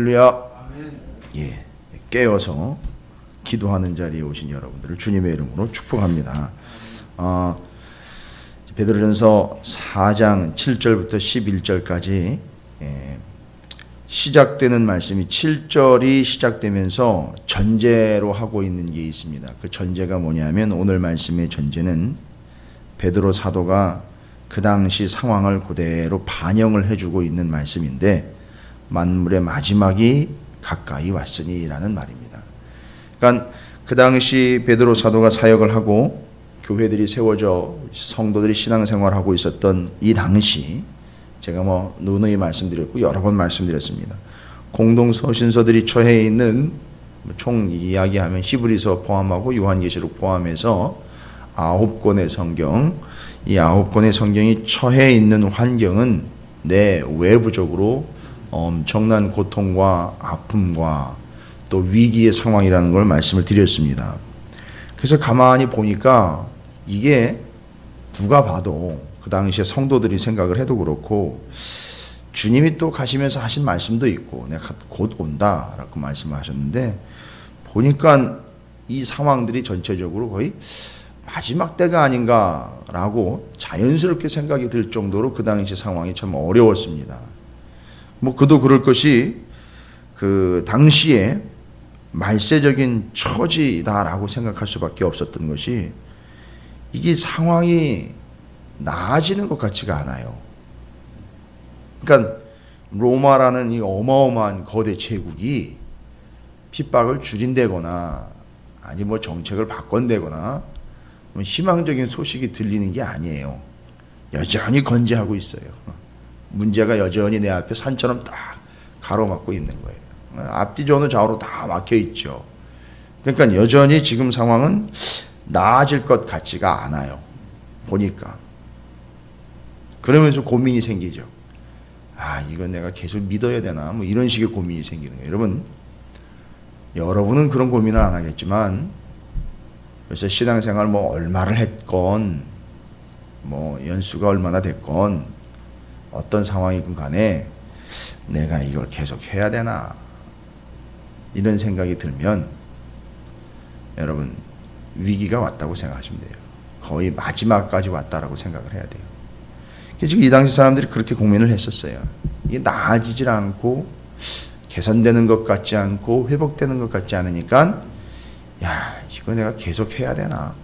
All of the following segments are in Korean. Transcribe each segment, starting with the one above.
할렐루야. 예, 깨어서 기도하는 자리에 오신 여러분들을 주님의 이름으로 축복합니다. 베드로전서 4장 7절부터 11절까지 시작되는 말씀이 7절이 시작되면서 전제로 하고 있는 게 있습니다. 그 전제가 뭐냐면 오늘 말씀의 전제는 베드로 사도가 그 당시 상황을 그대로 반영을 해주고 있는 말씀인데 만물의 마지막이 가까이 왔으니라는 말입니다. 그러니까 그 당시 베드로 사도가 사역을 하고 교회들이 세워져 성도들이 신앙생활하고 있었던 이 당시 제가 누누이 말씀드렸고 여러 번 말씀드렸습니다. 공동서신서들이 처해 있는 총 이야기하면 히브리서 포함하고 요한계시록 포함해서 9권의 성경, 이 9권의 성경이 처해 있는 환경은 내 외부적으로 엄청난 고통과 아픔과 또 위기의 상황이라는 걸 말씀을 드렸습니다. 그래서 가만히 보니까 이게 누가 봐도 그 당시에 성도들이 생각을 해도 그렇고 주님이 또 가시면서 하신 말씀도 있고 내가 곧 온다라고 말씀하셨는데 보니까 이 상황들이 전체적으로 거의 마지막 때가 아닌가라고 자연스럽게 생각이 들 정도로 그 당시 상황이 참 어려웠습니다. 그도 그럴 것이 그 당시에 말세적인 처지다라고 생각할 수밖에 없었던 것이 이게 상황이 나아지는 것 같지가 않아요. 그러니까 로마라는 이 어마어마한 거대 제국이 핍박을 줄인다거나 아니 정책을 바꾼다거나 희망적인 소식이 들리는 게 아니에요. 여전히 건재하고 있어요. 문제가 여전히 내 앞에 산처럼 딱 가로막고 있는 거예요. 앞뒤 좌우로 다 막혀 있죠. 그러니까 여전히 지금 상황은 나아질 것 같지가 않아요. 보니까. 그러면서 고민이 생기죠. 이건 내가 계속 믿어야 되나? 이런 식의 고민이 생기는 거예요. 여러분은 그런 고민을 안 하겠지만 그래서 신앙생활 얼마를 했건 연수가 얼마나 됐건 어떤 상황이든 간에 내가 이걸 계속 해야 되나 이런 생각이 들면 여러분 위기가 왔다고 생각하시면 돼요. 거의 마지막까지 왔다라고 생각을 해야 돼요. 지금 이 당시 사람들이 그렇게 고민을 했었어요. 이게 나아지질 않고 개선되는 것 같지 않고 회복되는 것 같지 않으니까 이거 내가 계속 해야 되나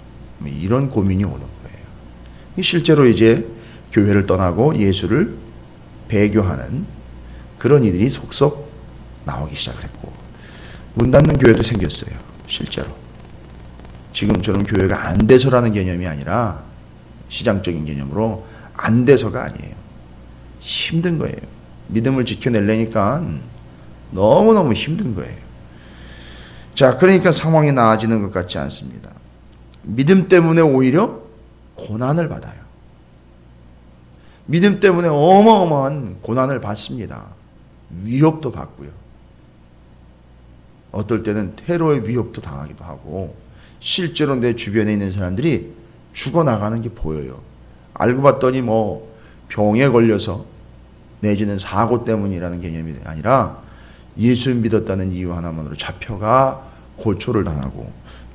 이런 고민이 오는 거예요. 실제로 이제 교회를 떠나고 예수를 배교하는 그런 이들이 속속 나오기 시작을 했고 문 닫는 교회도 생겼어요. 실제로 지금처럼 교회가 안 돼서라는 개념이 아니라 시장적인 개념으로 안 돼서가 아니에요. 힘든 거예요. 믿음을 지켜내려니까 너무너무 힘든 거예요. 자, 그러니까 상황이 나아지는 것 같지 않습니다. 믿음 때문에 오히려 고난을 받아요. 믿음 때문에 어마어마한 고난을 받습니다. 위협도 받고요. 어떨 때는 테러의 위협도 당하기도 하고 실제로 내 주변에 있는 사람들이 죽어나가는 게 보여요. 알고 봤더니 병에 걸려서 내지는 사고 때문이라는 개념이 아니라 예수 믿었다는 이유 하나만으로 잡혀가 고초를 당하고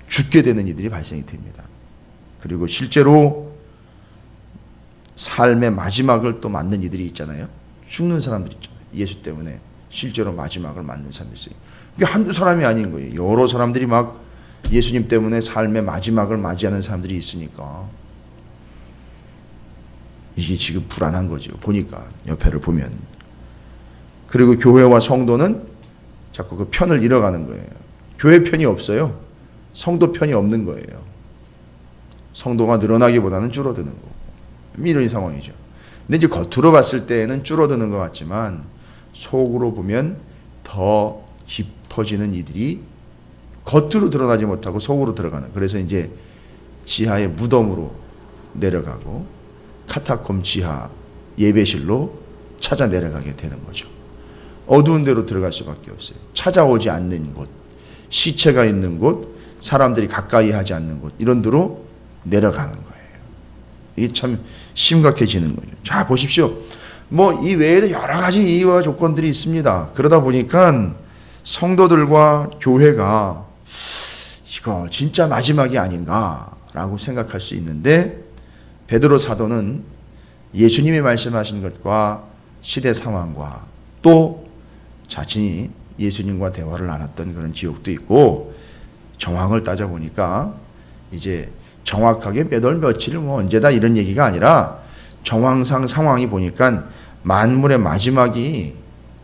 죽게 되는 이들이 발생이 됩니다. 그리고 실제로 삶의 마지막을 또 맞는 이들이 있잖아요. 죽는 사람들이 있잖아요. 예수 때문에 실제로 마지막을 맞는 사람들이 있어요. 이게 한두 사람이 아닌 거예요. 여러 사람들이 예수님 때문에 삶의 마지막을 맞이하는 사람들이 있으니까 이게 지금 불안한 거죠. 보니까 옆에를 보면. 그리고 교회와 성도는 자꾸 그 편을 잃어가는 거예요. 교회 편이 없어요. 성도 편이 없는 거예요. 성도가 늘어나기보다는 줄어드는 거고 이런 상황이죠. 근데 이제 겉으로 봤을 때는 줄어드는 것 같지만 속으로 보면 더 깊어지는 이들이 겉으로 드러나지 못하고 속으로 들어가는. 그래서 이제 지하의 무덤으로 내려가고 카타콤 지하 예배실로 찾아 내려가게 되는 거죠. 어두운 데로 들어갈 수밖에 없어요. 찾아오지 않는 곳, 시체가 있는 곳, 사람들이 가까이 하지 않는 곳 이런 데로 내려가는 거예요. 이게 참 심각해지는 거죠. 자, 보십시오. 뭐 이 외에도 여러 가지 이유와 조건들이 있습니다. 그러다 보니까 성도들과 교회가 이거 진짜 마지막이 아닌가라고 생각할 수 있는데, 베드로 사도는 예수님이 말씀하신 것과 시대 상황과 또 자신이 예수님과 대화를 나눴던 그런 기억도 있고, 정황을 따져보니까 이제 정확하게 몇 월 며칠 뭐 언제다 이런 얘기가 아니라 정황상 상황이 보니까 만물의 마지막이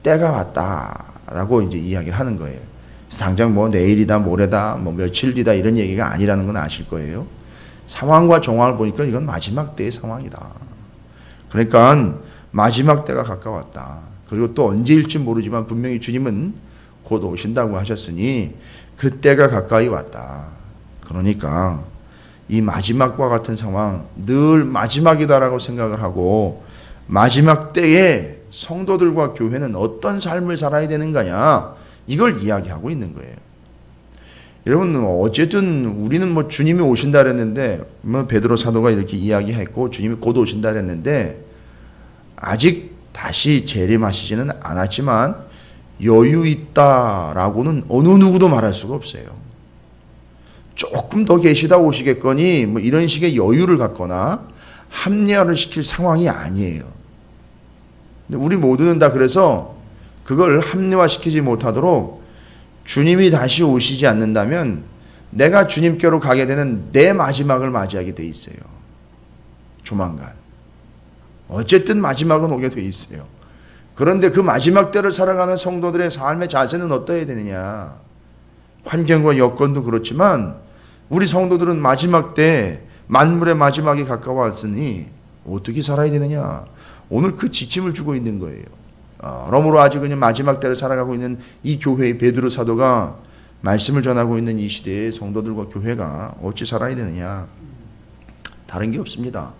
때가 왔다라고 이제 이야기를 하는 거예요. 당장 뭐 내일이다 모레다 뭐 며칠 뒤다 이런 얘기가 아니라는 건 아실 거예요. 상황과 정황을 보니까 이건 마지막 때의 상황이다. 그러니까 마지막 때가 가까웠다. 그리고 또 언제일지 모르지만 분명히 주님은 곧 오신다고 하셨으니 그때가 가까이 왔다. 그러니까 이 마지막과 같은 상황, 늘 마지막이다라고 생각을 하고, 마지막 때에 성도들과 교회는 어떤 삶을 살아야 되는 거냐, 이걸 이야기하고 있는 거예요. 여러분, 어쨌든 우리는 뭐 주님이 오신다 그랬는데, 뭐 베드로 사도가 이렇게 이야기했고 주님이 곧 오신다 그랬는데, 아직 다시 재림하시지는 않았지만 여유 있다라고는 어느 누구도 말할 수가 없어요. 조금 더 계시다 오시겠거니 뭐 이런 식의 여유를 갖거나 합리화를 시킬 상황이 아니에요. 근데 우리 모두는 다 그래서 그걸 합리화시키지 못하도록 주님이 다시 오시지 않는다면 내가 주님께로 가게 되는 내 마지막을 맞이하게 돼 있어요. 조만간. 어쨌든 마지막은 오게 돼 있어요. 그런데 그 마지막 때를 살아가는 성도들의 삶의 자세는 어떠해야 되느냐. 환경과 여건도 그렇지만 우리 성도들은 마지막 때 만물의 마지막이 가까웠으니 어떻게 살아야 되느냐. 오늘 그 지침을 주고 있는 거예요. 그러므로 아주 그냥 마지막 때를 살아가고 있는 이 교회의 베드로 사도가 말씀을 전하고 있는 이 시대의 성도들과 교회가 어찌 살아야 되느냐. 다른 게 없습니다.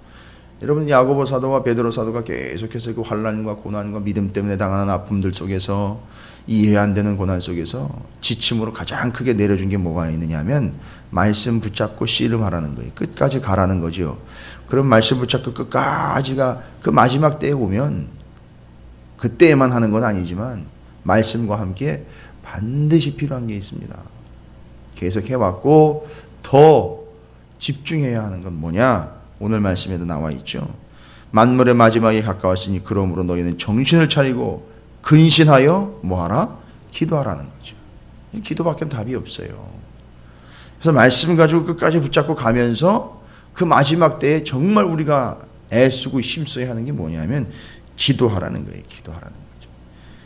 여러분, 야고보 사도와 베드로 사도가 계속해서 그 환난과 고난과 믿음 때문에 당하는 아픔들 속에서, 이해 안 되는 고난 속에서 지침으로 가장 크게 내려준 게 뭐가 있느냐면 말씀 붙잡고 씨름하라는 거예요. 끝까지 가라는 거죠. 그럼 말씀 붙잡고 끝까지가 그 마지막 때에 오면 그때에만 하는 건 아니지만 말씀과 함께 반드시 필요한 게 있습니다. 계속 해왔고 더 집중해야 하는 건 뭐냐? 오늘 말씀에도 나와 있죠. 만물의 마지막이 가까웠으니 그러므로 너희는 정신을 차리고 근신하여 뭐하라? 기도하라는 거죠. 기도밖에 답이 없어요. 그래서 말씀 가지고 끝까지 붙잡고 가면서 그 마지막 때에 정말 우리가 애쓰고 힘써야 하는 게 뭐냐면 기도하라는 거예요. 기도하라는 거죠.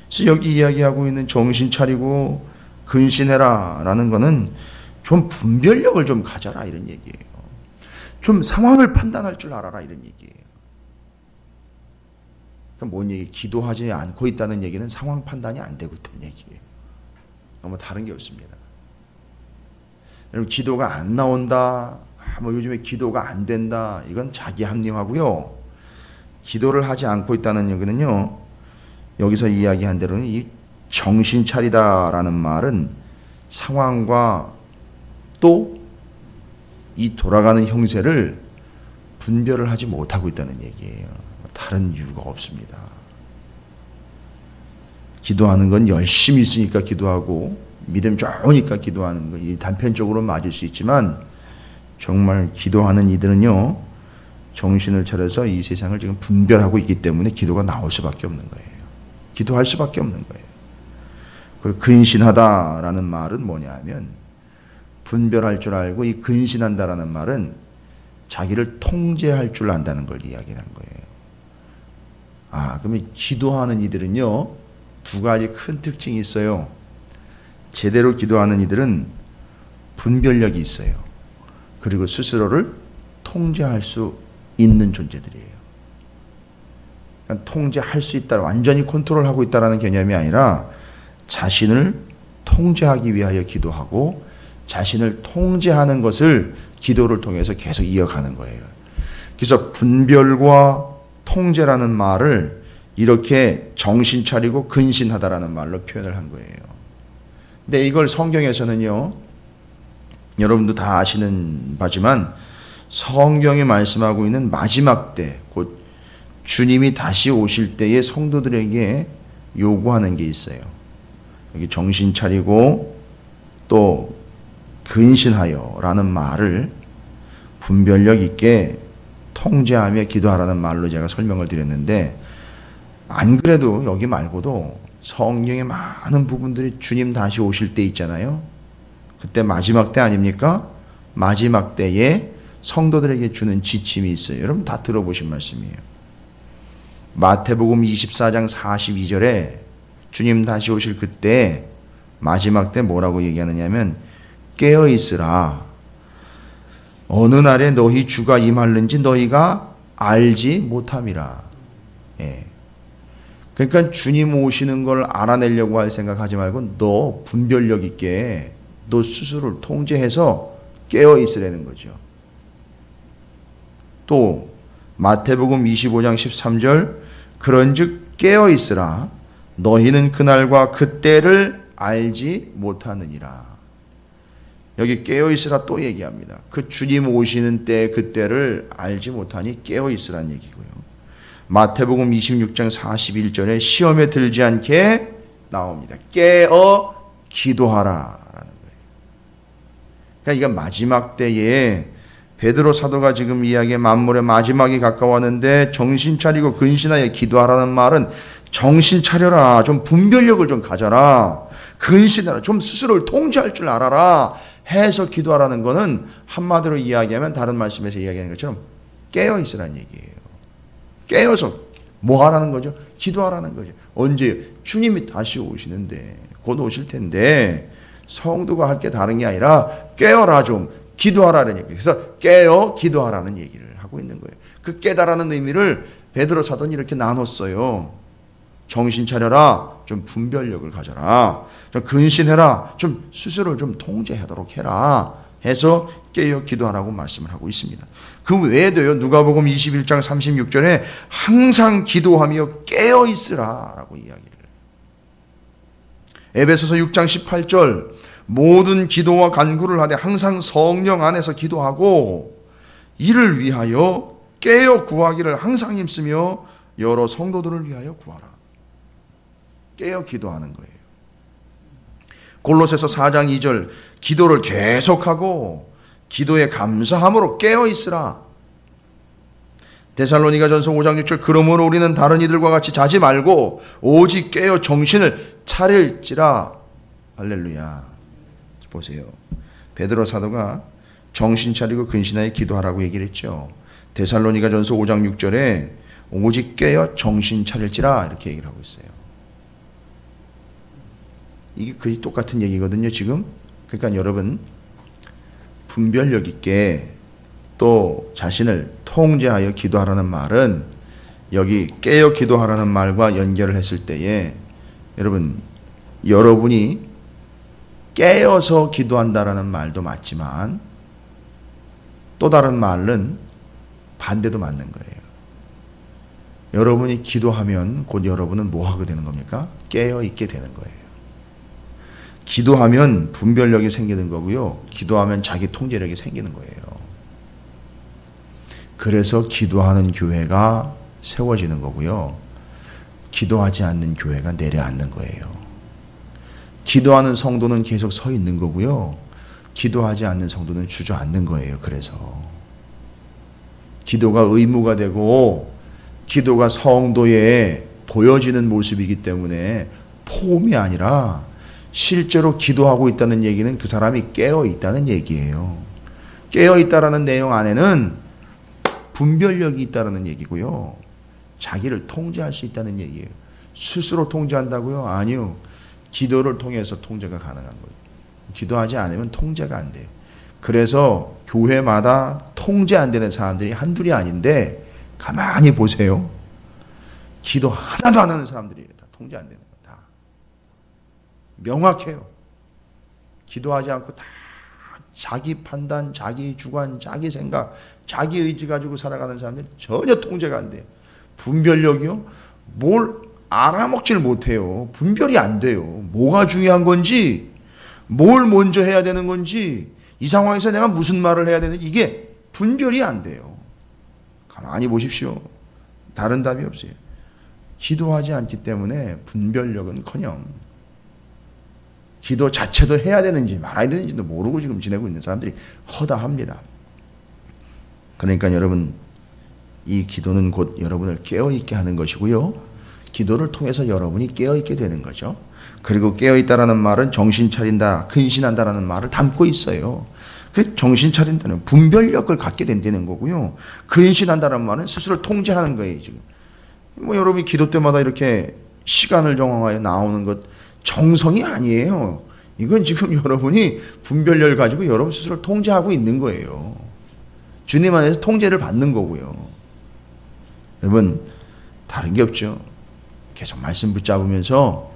그래서 여기 이야기하고 있는 정신 차리고 근신해라 라는 거는 좀 분별력을 좀 가져라 이런 얘기예요. 좀 상황을 판단할 줄 알아라 이런 얘기예요. 그러니까 뭔 얘기? 기도하지 않고 있다는 얘기는 상황 판단이 안 되고 있다는 얘기예요. 너무 다른 게 없습니다. 여러분, 기도가 안 나온다, 뭐 요즘에 기도가 안 된다, 이건 자기 합리화고요. 기도를 하지 않고 있다는 얘기는요, 여기서 이야기한 대로는 이 정신 차리다라는 말은 상황과 또 이 돌아가는 형세를 분별을 하지 못하고 있다는 얘기예요. 다른 이유가 없습니다. 기도하는 건 열심히 있으니까 기도하고 믿음 좋으니까 기도하는 거, 이 단편적으로 맞을 수 있지만 정말 기도하는 이들은요, 정신을 차려서 이 세상을 지금 분별하고 있기 때문에 기도가 나올 수밖에 없는 거예요. 기도할 수밖에 없는 거예요. 그리고 근신하다라는 말은 뭐냐 하면 분별할 줄 알고, 이 근신한다라는 말은 자기를 통제할 줄 안다는 걸 이야기하는 거예요. 그러면 기도하는 이들은요, 두 가지 큰 특징이 있어요. 제대로 기도하는 이들은 분별력이 있어요. 그리고 스스로를 통제할 수 있는 존재들이에요. 그러니까 통제할 수 있다, 완전히 컨트롤하고 있다는 개념이 아니라 자신을 통제하기 위하여 기도하고 자신을 통제하는 것을 기도를 통해서 계속 이어가는 거예요. 그래서 분별과 통제라는 말을 이렇게 정신 차리고 근신하다라는 말로 표현을 한 거예요. 근데 이걸 성경에서는요, 여러분도 다 아시는 바지만 성경이 말씀하고 있는 마지막 때, 곧 주님이 다시 오실 때에 성도들에게 요구하는 게 있어요. 여기 정신 차리고 또 근신하여 라는 말을 분별력 있게 통제하며 기도하라는 말로 제가 설명을 드렸는데, 안 그래도 여기 말고도 성경의 많은 부분들이 주님 다시 오실 때 있잖아요. 그때 마지막 때 아닙니까? 마지막 때에 성도들에게 주는 지침이 있어요. 여러분 다 들어보신 말씀이에요. 마태복음 24장 42절에 주님 다시 오실 그때 마지막 때 뭐라고 얘기하느냐면 깨어 있으라. 어느 날에 너희 주가 임하는지 너희가 알지 못함이라. 예. 그러니까 주님 오시는 걸 알아내려고 할 생각하지 말고 너 분별력 있게 너 스스로를 통제해서 깨어 있으라는 거죠. 또 마태복음 25장 13절 그런즉 깨어 있으라. 너희는 그날과 그때를 알지 못하느니라. 여기 깨어 있으라 또 얘기합니다. 그 주님 오시는 때 그때를 알지 못하니 깨어 있으라는 얘기고요. 마태복음 26장 41절에 시험에 들지 않게 나옵니다. 깨어 기도하라라는 거예요. 그러니까 이게 마지막 때에 베드로 사도가 지금 이야기의 만물의 마지막이 가까웠는데 정신 차리고 근신하여 기도하라는 말은 정신 차려라, 좀 분별력을 좀 가져라, 근신하라, 좀 스스로를 통제할 줄 알아라 해서 기도하라는 것은 한마디로 이야기하면 다른 말씀에서 이야기하는 것처럼 깨어 있으라는 얘기예요. 깨어서 뭐 하라는 거죠? 기도하라는 거죠. 언제? 주님이 다시 오시는데, 곧 오실 텐데 성도가 할 게 다른 게 아니라 깨어라, 좀 기도하라는 얘기. 그래서 깨어 기도하라는 얘기를 하고 있는 거예요. 그 깨달라는 의미를 베드로 사도는 이렇게 나눴어요. 정신 차려라, 좀 분별력을 가져라, 좀 근신해라, 좀 스스로를 좀 통제하도록 해라 해서 깨어 기도하라고 말씀을 하고 있습니다. 그 외에도요, 누가복음 21장 36절에 항상 기도하며 깨어 있으라 라고 이야기를 해요. 에베소서 6장 18절 모든 기도와 간구를 하되 항상 성령 안에서 기도하고 이를 위하여 깨어 구하기를 항상 힘쓰며 여러 성도들을 위하여 구하라. 깨어 기도하는 거예요. 골로새서 4장 2절 기도를 계속하고 기도에 감사함으로 깨어 있으라. 데살로니가전서 5장 6절 그러므로 우리는 다른 이들과 같이 자지 말고 오직 깨어 정신을 차릴지라. 할렐루야. 보세요. 베드로 사도가 정신 차리고 근신하여 기도하라고 얘기를 했죠. 데살로니가전서 5장 6절에 오직 깨어 정신 차릴지라 이렇게 얘기를 하고 있어요. 이게 거의 똑같은 얘기거든요, 지금. 그러니까 여러분 분별력 있게 또 자신을 통제하여 기도하라는 말은 여기 깨어 기도하라는 말과 연결을 했을 때에 여러분이 깨어서 기도한다라는 말도 맞지만 또 다른 말은 반대도 맞는 거예요. 여러분이 기도하면 곧 여러분은 뭐 하게 되는 겁니까? 깨어 있게 되는 거예요. 기도하면 분별력이 생기는 거고요. 기도하면 자기 통제력이 생기는 거예요. 그래서 기도하는 교회가 세워지는 거고요. 기도하지 않는 교회가 내려앉는 거예요. 기도하는 성도는 계속 서 있는 거고요. 기도하지 않는 성도는 주저앉는 거예요. 그래서 기도가 의무가 되고 기도가 성도에 보여지는 모습이기 때문에 폼이 아니라 실제로 기도하고 있다는 얘기는 그 사람이 깨어 있다는 얘기예요. 깨어 있다라는 내용 안에는 분별력이 있다라는 얘기고요. 자기를 통제할 수 있다는 얘기예요. 스스로 통제한다고요? 아니요. 기도를 통해서 통제가 가능한 거예요. 기도하지 않으면 통제가 안 돼요. 그래서 교회마다 통제 안 되는 사람들이 한둘이 아닌데 가만히 보세요. 기도 하나도 안 하는 사람들이에요. 다 통제 안 되는 거 다. 명확해요. 기도하지 않고 다 자기 판단, 자기 주관, 자기 생각, 자기 의지 가지고 살아가는 사람들이 전혀 통제가 안 돼요. 분별력이요? 뭘 알아먹지를 못해요. 분별이 안 돼요. 뭐가 중요한 건지, 뭘 먼저 해야 되는 건지, 이 상황에서 내가 무슨 말을 해야 되는지 이게 분별이 안 돼요. 가만히 보십시오. 다른 답이 없어요. 기도하지 않기 때문에 분별력은커녕 기도 자체도 해야 되는지 말아야 되는지도 모르고 지금 지내고 있는 사람들이 허다합니다. 그러니까 여러분, 이 기도는 곧 여러분을 깨어있게 하는 것이고요. 기도를 통해서 여러분이 깨어있게 되는 거죠. 그리고 깨어있다라는 말은 정신 차린다, 근신한다라는 말을 담고 있어요. 그 정신 차린다는 분별력을 갖게 된다는 거고요. 근신한다는 말은 스스로 통제하는 거예요. 지금 뭐 여러분이 기도 때마다 이렇게 시간을 정하여 나오는 것 정성이 아니에요. 이건 지금 여러분이 분별력을 가지고 여러분 스스로 통제하고 있는 거예요. 주님 안에서 통제를 받는 거고요. 여러분, 다른 게 없죠. 계속 말씀 붙잡으면서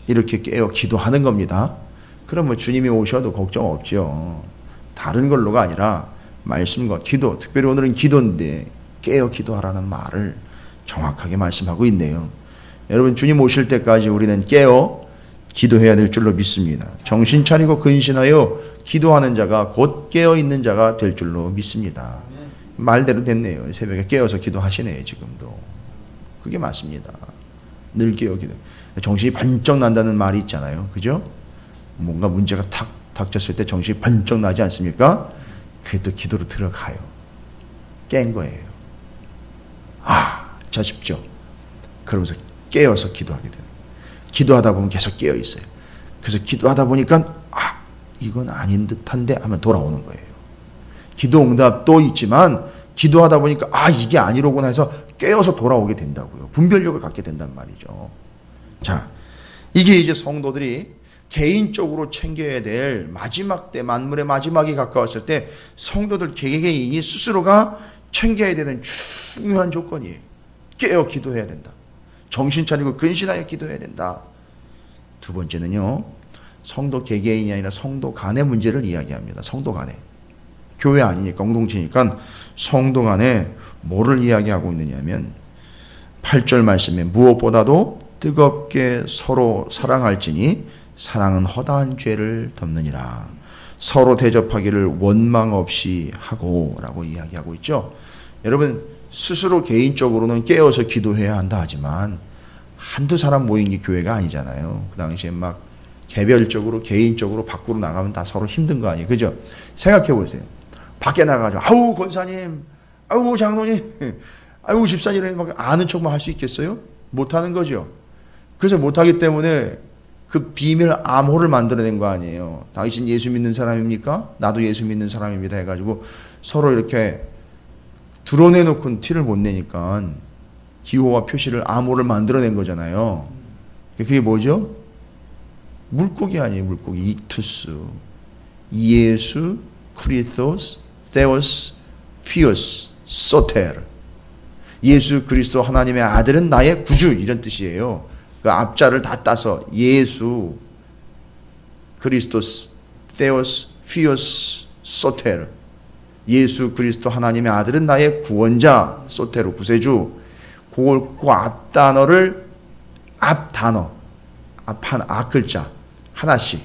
이렇게 깨어 기도하는 겁니다. 그럼 뭐 주님이 오셔도 걱정 없죠. 다른 걸로가 아니라 말씀과 기도, 특별히 오늘은 기도인데 깨어 기도하라는 말을 정확하게 말씀하고 있네요. 여러분, 주님 오실 때까지 우리는 깨어 기도해야 될 줄로 믿습니다. 정신 차리고 근신하여 기도하는 자가 곧 깨어 있는 자가 될 줄로 믿습니다. 말대로 됐네요. 새벽에 깨어서 기도하시네요. 지금도. 그게 맞습니다. 늘 깨어 기도. 정신이 번쩍 난다는 말이 있잖아요. 그죠? 뭔가 문제가 탁 닥쳤을 때 정신이 번쩍 나지 않습니까? 그게 또 기도로 들어가요. 깬 거예요. 자 싶죠. 그러면서 깨어서 기도하게 되는 거예요. 기도하다 보면 계속 깨어 있어요. 그래서 기도하다 보니까 이건 아닌 듯한데 하면 돌아오는 거예요. 기도 응답도 있지만 기도하다 보니까 이게 아니로구나 해서 깨어서 돌아오게 된다고요. 분별력을 갖게 된단 말이죠. 자, 이게 이제 성도들이 개인적으로 챙겨야 될 마지막 때, 만물의 마지막이 가까웠을 때 성도들 개개인이 스스로가 챙겨야 되는 중요한 조건이에요. 깨어 기도해야 된다. 정신 차리고 근신하여 기도해야 된다. 두 번째는요, 성도 개개인이 아니라 성도 간의 문제를 이야기합니다. 성도 간에. 교회 아니니까, 공동체니까 성도 간에 뭐를 이야기하고 있느냐면 8절 말씀에 무엇보다도 뜨겁게 서로 사랑할지니 사랑은 허다한 죄를 덮느니라. 서로 대접하기를 원망 없이 하고 라고 이야기하고 있죠. 여러분, 스스로 개인적으로는 깨어서 기도해야 한다 하지만 한두 사람 모인 게 교회가 아니잖아요. 그 당시에 막 개별적으로 개인적으로 밖으로 나가면 다 서로 힘든 거 아니에요. 그죠? 생각해 보세요. 밖에 나가서 아우 권사님, 아우 장로님, 아우 집사님 이런 막 아는 척만 할 수 있겠어요? 못하는 거죠. 그래서 못하기 때문에 그 비밀 암호를 만들어낸 거 아니에요. 당신 예수 믿는 사람입니까? 나도 예수 믿는 사람입니다 해가지고 서로 이렇게 드러내놓고는 티를 못 내니까 기호와 표시를 암호를 만들어낸 거잖아요. 그게 뭐죠? 물고기 아니에요. 물고기. 익투스, 예수 크리스토스 데오스 피오스 소테르. 예수 그리스도 하나님의 아들은 나의 구주, 이런 뜻이에요. 그 앞자를 다 따서 예수 그리스도스 데오스 피오스 소테르. 예수 그리스도 하나님의 아들은 나의 구원자, 소테르 구세주. 그 앞 단어를 앞 글자 하나씩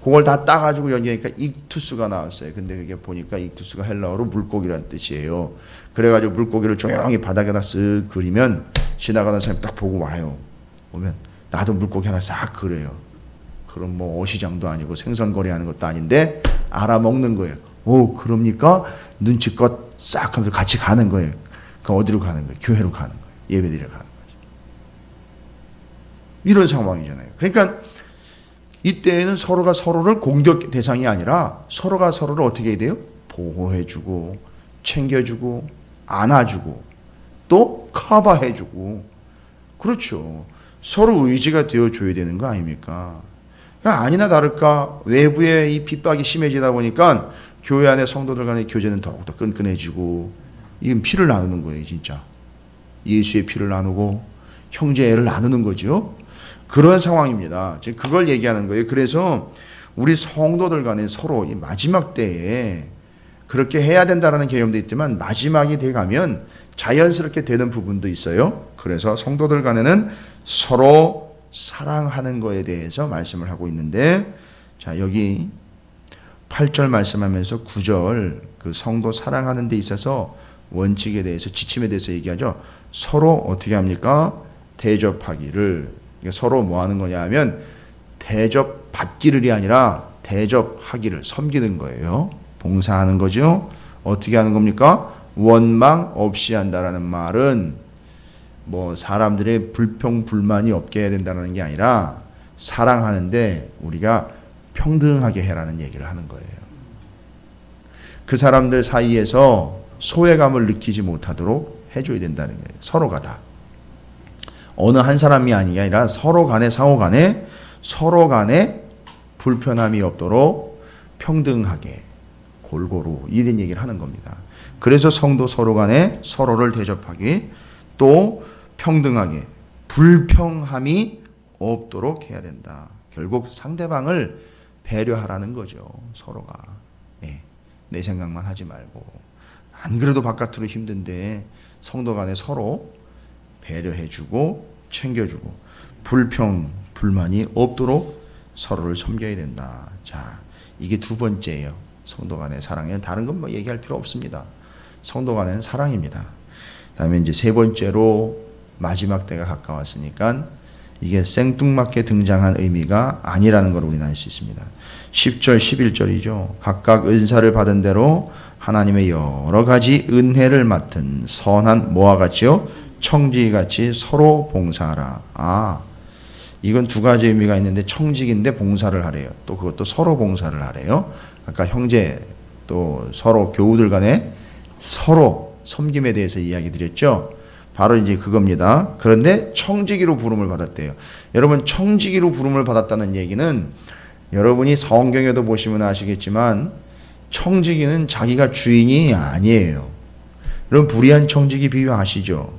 그걸 다 따가지고 연기하니까 익투스가 나왔어요. 근데 그게 보니까 익투스가 헬라어로 물고기란 뜻이에요. 그래가지고 물고기를 조용히 바닥에다 쓱 그리면 지나가는 사람이 딱 보고 와요. 보면 나도 물고기 하나 싹 그려요. 그럼 뭐 어시장도 아니고 생선거래하는 것도 아닌데 알아먹는 거예요. 오, 그럽니까? 눈치껏 싹 하면서 같이 가는 거예요. 그럼 어디로 가는 거예요? 교회로 가는 거예요. 예배드리러 가는 거죠. 이런 상황이잖아요. 그러니까 이때에는 서로가 서로를 공격 대상이 아니라 서로가 서로를 어떻게 해야 돼요? 보호해주고 챙겨주고 안아주고 또 커버해주고, 그렇죠. 서로 의지가 되어줘야 되는 거 아닙니까? 그러니까 아니나 다를까 외부의 이 핍박이 심해지다 보니까 교회 안에 성도들 간의 교제는 더욱더 끈끈해지고, 이건 피를 나누는 거예요. 진짜 예수의 피를 나누고 형제애를 나누는 거죠. 그런 상황입니다. 지금 그걸 얘기하는 거예요. 그래서 우리 성도들 간에 서로 이 마지막 때에 그렇게 해야 된다는 개념도 있지만 마지막이 돼가면 자연스럽게 되는 부분도 있어요. 그래서 성도들 간에는 서로 사랑하는 거에 대해서 말씀을 하고 있는데, 자, 여기 8절 말씀하면서 9절 그 성도 사랑하는 데 있어서 원칙에 대해서, 지침에 대해서 얘기하죠. 서로 어떻게 합니까? 대접하기를. 서로 뭐 하는 거냐 하면 대접받기를이 아니라 대접하기를, 섬기는 거예요. 봉사하는 거죠. 어떻게 하는 겁니까? 원망 없이 한다라는 말은 뭐 사람들의 불평 불만이 없게 해야 된다는 게 아니라 사랑하는데 우리가 평등하게 해라는 얘기를 하는 거예요. 그 사람들 사이에서 소외감을 느끼지 못하도록 해줘야 된다는 거예요. 서로가 다. 어느 한 사람이 아니라 서로 간에, 상호 간에 서로 간에 불편함이 없도록 평등하게 골고루 이런 얘기를 하는 겁니다. 그래서 성도 서로 간에 서로를 대접하기, 또 평등하게 불평함이 없도록 해야 된다. 결국 상대방을 배려하라는 거죠. 서로가. 내 생각만 하지 말고. 안 그래도 바깥으로 힘든데 성도 간에 서로 배려해주고 챙겨주고 불평 불만이 없도록 서로를 섬겨야 된다. 자, 이게 두 번째예요. 성도 간의 사랑이에요. 다른 건 뭐 얘기할 필요 없습니다. 성도 간의 사랑입니다. 그다음에 이제 세 번째로 마지막 때가 가까웠으니까 이게 생뚱맞게 등장한 의미가 아니라는 걸 우리는 알 수 있습니다. 10절 11절이죠. 각각 은사를 받은 대로 하나님의 여러 가지 은혜를 맡은 선한 뭐와 같이요? 청지기같이 서로 봉사하라. 아, 이건 두 가지 의미가 있는데 청직인데 봉사를 하래요. 또 그것도 서로 봉사를 하래요. 아까 형제 또 서로 교우들 간에 서로 섬김에 대해서 이야기 드렸죠. 바로 이제 그겁니다. 그런데 청지기로 부름을 받았대요. 여러분, 청지기로 부름을 받았다는 얘기는 여러분이 성경에도 보시면 아시겠지만 청지기는 자기가 주인이 아니에요. 여러분, 불의한 청지기 비유 아시죠?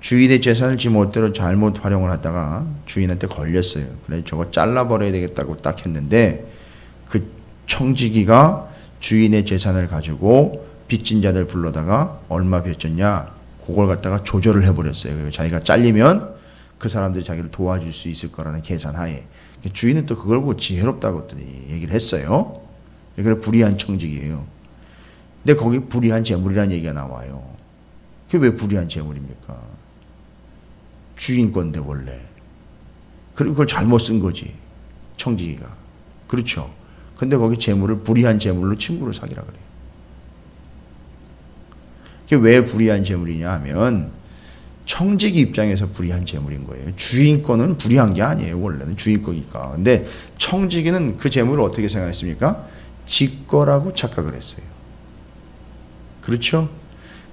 주인의 재산을 지 멋대로 잘못 활용을 하다가 주인한테 걸렸어요. 그래서 저거 잘라버려야 되겠다고 딱 했는데 그 청지기가 주인의 재산을 가지고 빚진 자들 불러다가 얼마 빚졌냐, 그걸 갖다가 조절을 해버렸어요. 그리고 자기가 잘리면 그 사람들이 자기를 도와줄 수 있을 거라는 계산하에 주인은 또 그걸 보고 지혜롭다고 얘기를 했어요. 그래 불의한 청지기예요. 근데 거기 불의한 재물이라는 얘기가 나와요. 그게 왜 불의한 재물입니까? 주인 건데 원래. 그리고 그걸 잘못 쓴 거지, 청지기가. 그렇죠. 근데 거기 재물을 불의한 재물로 친구를 사귀라 그래요. 그게 왜 불의한 재물이냐 하면 청지기 입장에서 불의한 재물인 거예요. 주인 거는 불의한 게 아니에요. 원래는 주인 거니까. 근데 청지기는 그 재물을 어떻게 생각했습니까? 지 거라고 착각을 했어요. 그렇죠?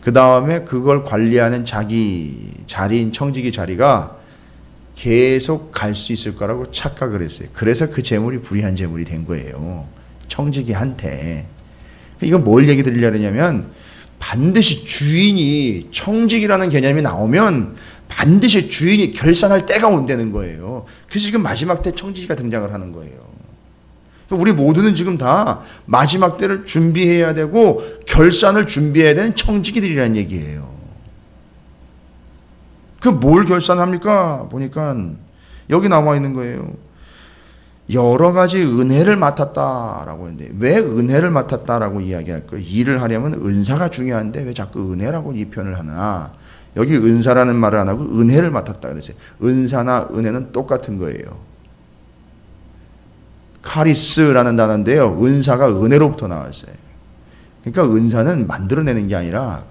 그 다음에 그걸 관리하는 자기 자리인 청지기 자리가 계속 갈 수 있을 거라고 착각을 했어요. 그래서 그 재물이 불의한 재물이 된 거예요. 청지기한테. 이건 뭘 얘기 드리려고 하냐면 반드시 주인이, 청직이라는 개념이 나오면 반드시 주인이 결산할 때가 온다는 거예요. 그래서 지금 마지막 때 청지기가 등장을 하는 거예요. 우리 모두는 지금 다 마지막 때를 준비해야 되고 결산을 준비해야 되는 청지기들이라는 얘기예요. 그 뭘 결산합니까? 보니까 여기 나와 있는 거예요. 여러 가지 은혜를 맡았다라고 했는데 왜 은혜를 맡았다라고 이야기할 거예요? 일을 하려면 은사가 중요한데 왜 자꾸 은혜라고 이 표현을 하나? 여기 은사라는 말을 안 하고 은혜를 맡았다 그랬어요. 은사나 은혜는 똑같은 거예요. 카리스라는 단어인데요. 은사가 은혜로부터 나왔어요. 그러니까 은사는 만들어내는 게 아니라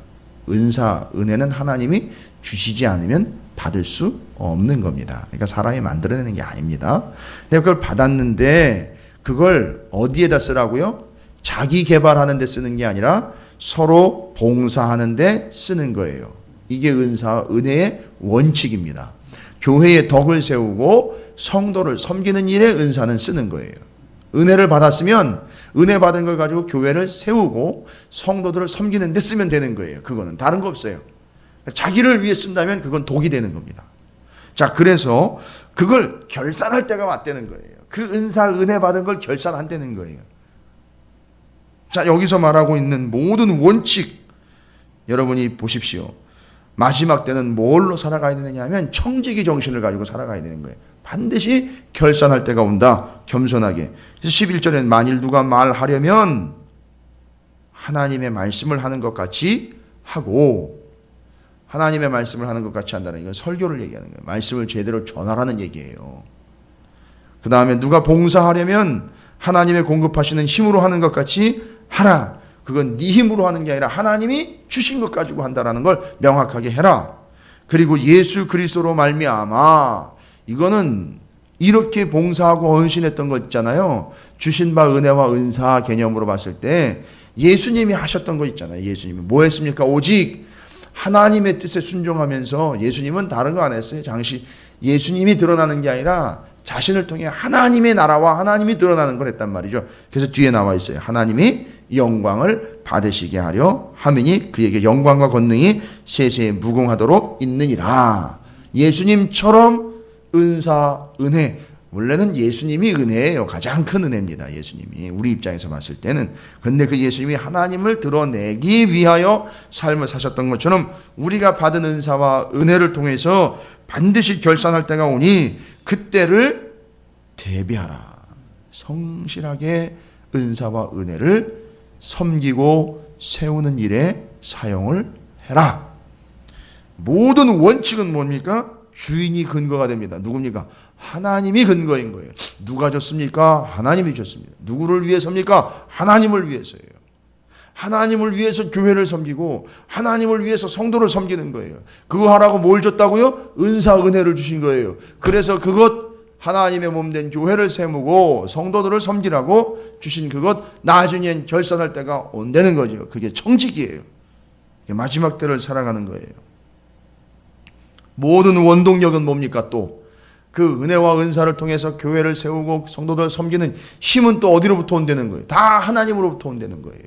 은사, 은혜는 하나님이 주시지 않으면 받을 수 없는 겁니다. 그러니까 사람이 만들어내는 게 아닙니다. 근데 그걸 받았는데 그걸 어디에다 쓰라고요? 자기 개발하는 데 쓰는 게 아니라 서로 봉사하는 데 쓰는 거예요. 이게 은사, 은혜의 원칙입니다. 교회의 덕을 세우고 성도를 섬기는 일에 은사는 쓰는 거예요. 은혜를 받았으면 은혜 받은 걸 가지고 교회를 세우고 성도들을 섬기는 데 쓰면 되는 거예요. 그거는 다른 거 없어요. 자기를 위해 쓴다면 그건 독이 되는 겁니다. 자, 그래서 그걸 결산할 때가 왔다는 거예요. 그 은사, 은혜 받은 걸 결산한다는 거예요. 자, 여기서 말하고 있는 모든 원칙 여러분이 보십시오. 마지막 때는 뭘로 살아가야 되느냐 하면 청지기 정신을 가지고 살아가야 되는 거예요. 반드시 결산할 때가 온다. 겸손하게. 그래서 11절에는 만일 누가 말하려면 하나님의 말씀을 하는 것 같이 하고 하나님의 말씀을 하는 것 같이 한다는 이건 설교를 얘기하는 거예요. 말씀을 제대로 전하라는 얘기예요. 그 다음에 누가 봉사하려면 하나님의 공급하시는 힘으로 하는 것 같이 하라. 그건 네 힘으로 하는 게 아니라 하나님이 주신 것 가지고 한다라는 걸 명확하게 해라. 그리고 예수 그리스도로 말미암아, 이거는 이렇게 봉사하고 헌신했던 거 있잖아요. 주신 바 은혜와 은사 개념으로 봤을 때 예수님이 하셨던 거 있잖아요. 예수님이 뭐 했습니까? 오직 하나님의 뜻에 순종하면서, 예수님은 다른 거 안 했어요. 당시 예수님이 드러나는 게 아니라 자신을 통해 하나님의 나라와 하나님이 드러나는 걸 했단 말이죠. 그래서 뒤에 나와 있어요. 하나님이 영광을 받으시게 하려 함이니 그에게 영광과 권능이 세세에 무궁하도록 있느니라. 예수님처럼 은사, 은혜, 원래는 예수님이 은혜예요. 가장 큰 은혜입니다. 예수님이 우리 입장에서 봤을 때는. 그런데 그 예수님이 하나님을 드러내기 위하여 삶을 사셨던 것처럼 우리가 받은 은사와 은혜를 통해서 반드시 결산할 때가 오니 그때를 대비하라. 성실하게 은사와 은혜를 섬기고 세우는 일에 사용을 해라. 모든 원칙은 뭡니까? 주인이 근거가 됩니다. 누굽니까? 하나님이 근거인 거예요. 누가 줬습니까? 하나님이 줬습니다. 누구를 위해서입니까? 하나님을 위해서예요. 하나님을 위해서 교회를 섬기고 하나님을 위해서 성도를 섬기는 거예요. 그거 하라고 뭘 줬다고요? 은사, 은혜를 주신 거예요. 그래서 그것, 하나님의 몸된 교회를 세우고 성도들을 섬기라고 주신 그것, 나중엔 결산할 때가 온다는 거죠. 그게 청직이에요. 마지막 때를 살아가는 거예요. 모든 원동력은 뭡니까? 또 그 은혜와 은사를 통해서 교회를 세우고 성도들을 섬기는 힘은 또 어디로부터 온다는 거예요? 다 하나님으로부터 온다는 거예요.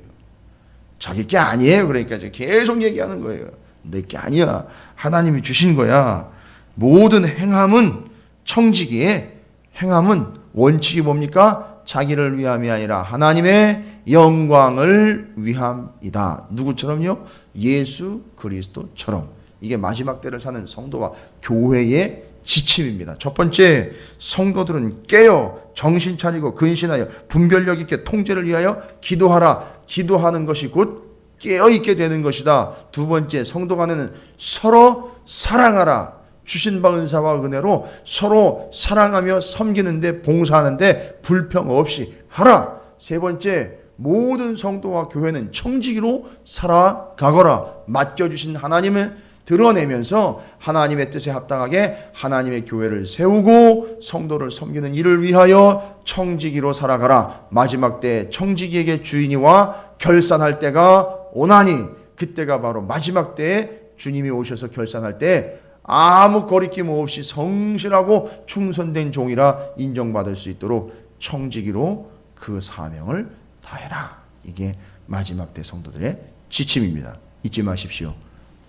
자기 게 아니에요. 그러니까 계속 얘기하는 거예요. 내 게 아니야. 하나님이 주신 거야. 모든 행함은 청지기에, 행함은 원칙이 뭡니까? 자기를 위함이 아니라 하나님의 영광을 위함이다. 누구처럼요? 예수 그리스도처럼. 이게 마지막 때를 사는 성도와 교회의 지침입니다. 첫 번째, 성도들은 깨어 정신 차리고 근신하여 분별력 있게 통제를 위하여 기도하라. 기도하는 것이 곧 깨어있게 되는 것이다. 두 번째, 성도 간에는 서로 사랑하라. 주신 바 은사와 은혜로 서로 사랑하며 섬기는데, 봉사하는데 불평 없이 하라. 세 번째, 모든 성도와 교회는 청지기로 살아가거라. 맡겨주신 하나님을 드러내면서 하나님의 뜻에 합당하게 하나님의 교회를 세우고 성도를 섬기는 일을 위하여 청지기로 살아가라. 마지막 때 청지기에게 주인이 와 결산할 때가 오나니, 그때가 바로 마지막 때에 주님이 오셔서 결산할 때 아무 거리낌 없이 성실하고 충성된 종이라 인정받을 수 있도록 청지기로 그 사명을 다해라. 이게 마지막 때 성도들의 지침입니다. 잊지 마십시오.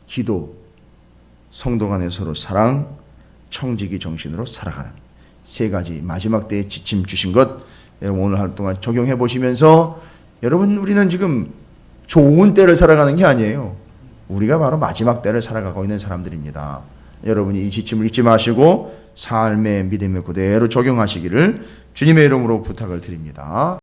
기도, 성도 간의 서로 사랑, 청지기 정신으로 살아가는 세 가지 마지막 때에 지침 주신 것, 여러분 오늘 하루 동안 적용해 보시면서, 여러분 우리는 지금 좋은 때를 살아가는 게 아니에요. 우리가 바로 마지막 때를 살아가고 있는 사람들입니다. 여러분이 이 지침을 잊지 마시고 삶의 믿음을 그대로 적용하시기를 주님의 이름으로 부탁을 드립니다.